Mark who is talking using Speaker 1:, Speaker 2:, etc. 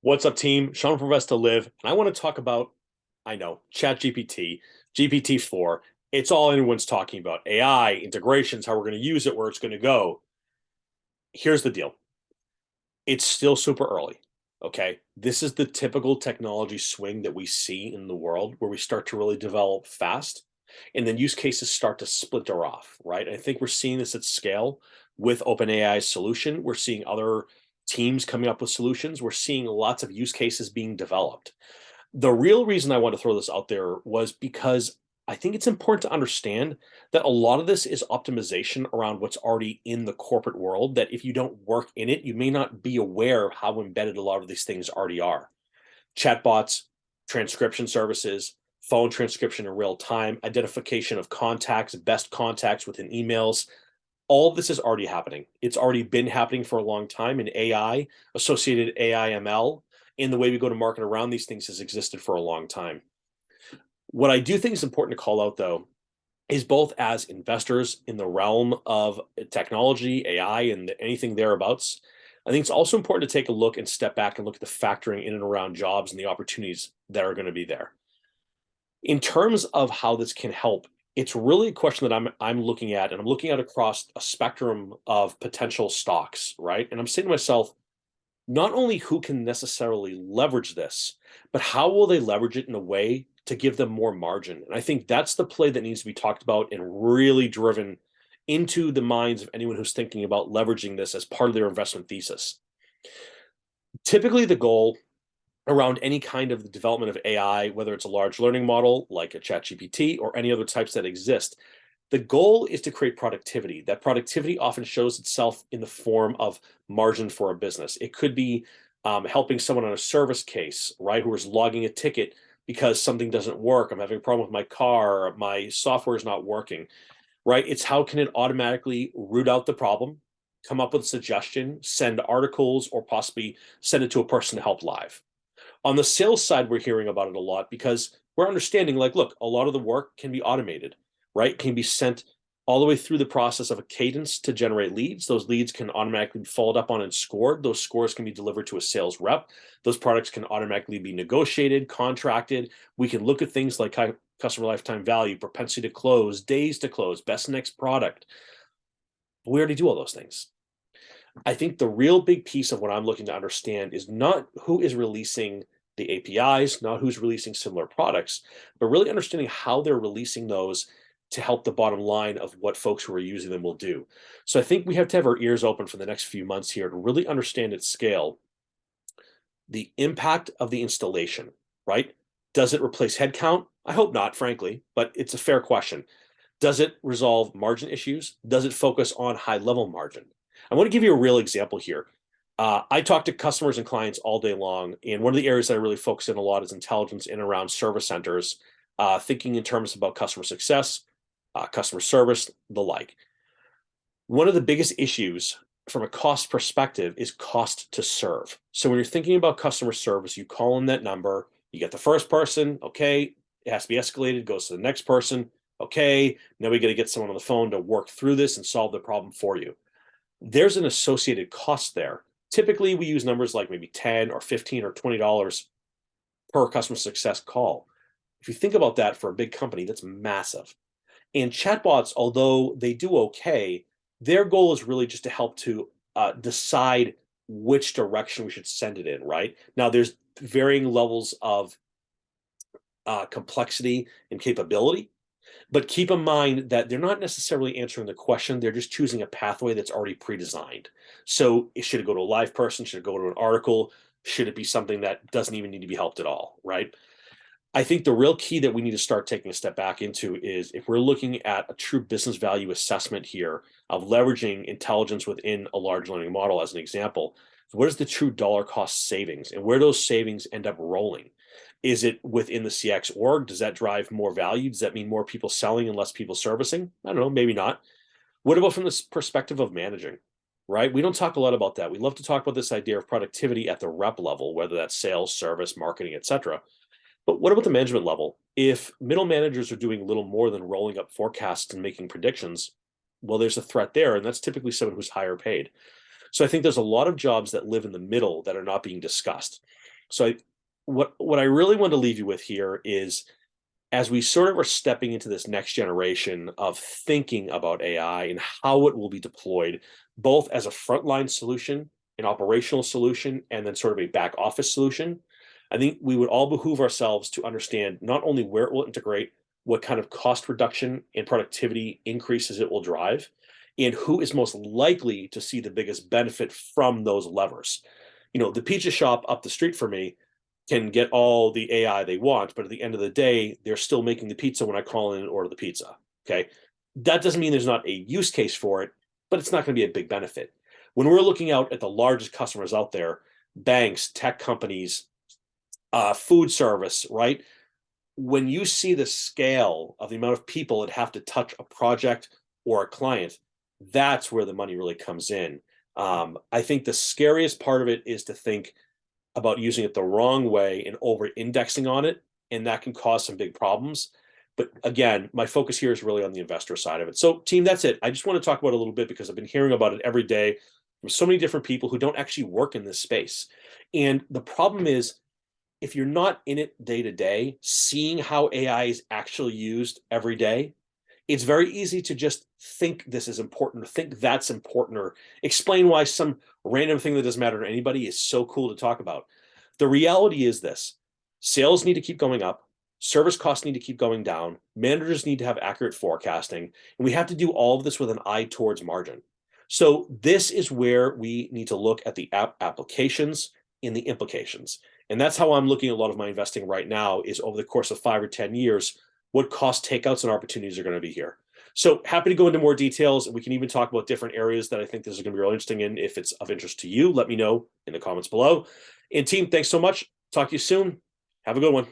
Speaker 1: What's up, team? Sean from Rest to Live, and I want to talk about, I know, ChatGPT, GPT-4. It's all anyone's talking about. AI, integrations, how we're going to use it, where it's going to go. Here's the deal. It's still super early, okay? This is the typical technology swing that we see in the world where we start to really develop fast, and then use cases start to splinter off, right? I think we're seeing this at scale with OpenAI's solution. We're seeing other teams coming up with solutions. We're seeing lots of use cases being developed. The real reason I want to throw this out there was because I think it's important to understand that a lot of this is optimization around what's already in the corporate world, that if you don't work in it, you may not be aware of how embedded a lot of these things already are. Chatbots, transcription services, phone transcription in real time, identification of contacts, best contacts within emails. All of this is already happening. It's already been happening for a long time, and AI, associated AI ML, in the way we go to market around these things has existed for a long time. What I do think is important to call out, though, is both as investors in the realm of technology, AI, and anything thereabouts, I think it's also important to take a look and step back and look at the factoring in and around jobs and the opportunities that are going to be there. In terms of how this can help, it's really a question that I'm looking at, and I'm looking at across a spectrum of potential stocks, right? And I'm saying to myself, not only who can necessarily leverage this, but how will they leverage it in a way to give them more margin? And I think that's the play that needs to be talked about and really driven into the minds of anyone who's thinking about leveraging this as part of their investment thesis. Typically, the goal around any kind of the development of AI, whether it's a large learning model like a ChatGPT or any other types that exist, the goal is to create productivity. That productivity often shows itself in the form of margin for a business. It could be helping someone on a service case, right, who is logging a ticket because something doesn't work. I'm having a problem with my car, my software is not working, right? It's how can it automatically root out the problem, come up with a suggestion, send articles, or possibly send it to a person to help live. On the sales side, we're hearing about it a lot because we're understanding, like, look, a lot of the work can be automated, right? It can be sent all the way through the process of a cadence to generate leads. Those leads can automatically be followed up on and scored. Those scores can be delivered to a sales rep. Those products can automatically be negotiated, contracted. We can look at things like customer lifetime value, propensity to close, days to close, best next product. We already do all those things. I think the real big piece of what I'm looking to understand is not who is releasing the APIs, not who's releasing similar products, but really understanding how they're releasing those to help the bottom line of what folks who are using them will do. So I think we have to have our ears open for the next few months here to really understand at scale the impact of the installation, right? Does it replace headcount? I hope not, frankly, but it's a fair question. Does it resolve margin issues? Does it focus on high level margin? I want to give you a real example here. I talk to customers and clients all day long, and one of the areas that I really focus in a lot is intelligence in and around service centers, thinking in terms about customer success, customer service, the like. One of the biggest issues from a cost perspective is cost to serve. So when you're thinking about customer service, you call in that number, you get the first person, okay, it has to be escalated, goes to the next person, okay, now we got to get someone on the phone to work through this and solve the problem for you. There's an associated cost there. Typically, we use numbers like maybe 10 or 15 or $20 per customer success call. If you think about that for a big company, that's massive. And chatbots, although they do okay, their goal is really just to help to decide which direction we should send it in, right? Now, there's varying levels of complexity and capability, but keep in mind that they're not necessarily answering the question. They're just choosing a pathway that's already pre-designed. So should it go to a live person? Should it go to an article? Should it be something that doesn't even need to be helped at all, right? I think the real key that we need to start taking a step back into is if we're looking at a true business value assessment here of leveraging intelligence within a large learning model as an example, what is the true dollar cost savings and where those savings end up rolling? Is it within the CX org? Does that drive more value? Does that mean more people selling and less people servicing? I don't know, maybe not. What about from this perspective of managing, right? We don't talk a lot about that. We love to talk about this idea of productivity at the rep level, whether that's sales, service, marketing, et cetera. But what about the management level? If middle managers are doing little more than rolling up forecasts and making predictions, well, there's a threat there, and that's typically someone who's higher paid. So I think there's a lot of jobs that live in the middle that are not being discussed. So what I really want to leave you with here is, as we sort of are stepping into this next generation of thinking about AI and how it will be deployed, both as a frontline solution, an operational solution, and then sort of a back office solution, I think we would all behoove ourselves to understand not only where it will integrate, what kind of cost reduction and productivity increases it will drive, and who is most likely to see the biggest benefit from those levers. The pizza shop up the street for me can get all the AI they want, but at the end of the day, they're still making the pizza when I call in and order the pizza. Okay. That doesn't mean there's not a use case for it, but it's not going to be a big benefit. When we're looking out at the largest customers out there, banks, tech companies, food service, right? When you see the scale of the amount of people that have to touch a project or a client, that's where the money really comes in. I think the scariest part of it is to think about using it the wrong way and over indexing on it, and that can cause some big problems. But again, my focus here is really on the investor side of it. So, team, that's it. I just want to talk about it a little bit because I've been hearing about it every day from so many different people who don't actually work in this space. And the problem is, if you're not in it day to day, seeing how AI is actually used every day, it's very easy to just think this is important, or think that's important, or explain why some random thing that doesn't matter to anybody is so cool to talk about. The reality is this: sales need to keep going up, service costs need to keep going down, managers need to have accurate forecasting, and we have to do all of this with an eye towards margin. So this is where we need to look at the applications and the implications. And that's how I'm looking at a lot of my investing right now, is over the course of 5 or 10 years, what cost takeouts and opportunities are going to be here. So happy to go into more details, and we can even talk about different areas that I think this is going to be really interesting in. If it's of interest to you, let me know in the comments below. And team, thanks so much. Talk to you soon. Have a good one.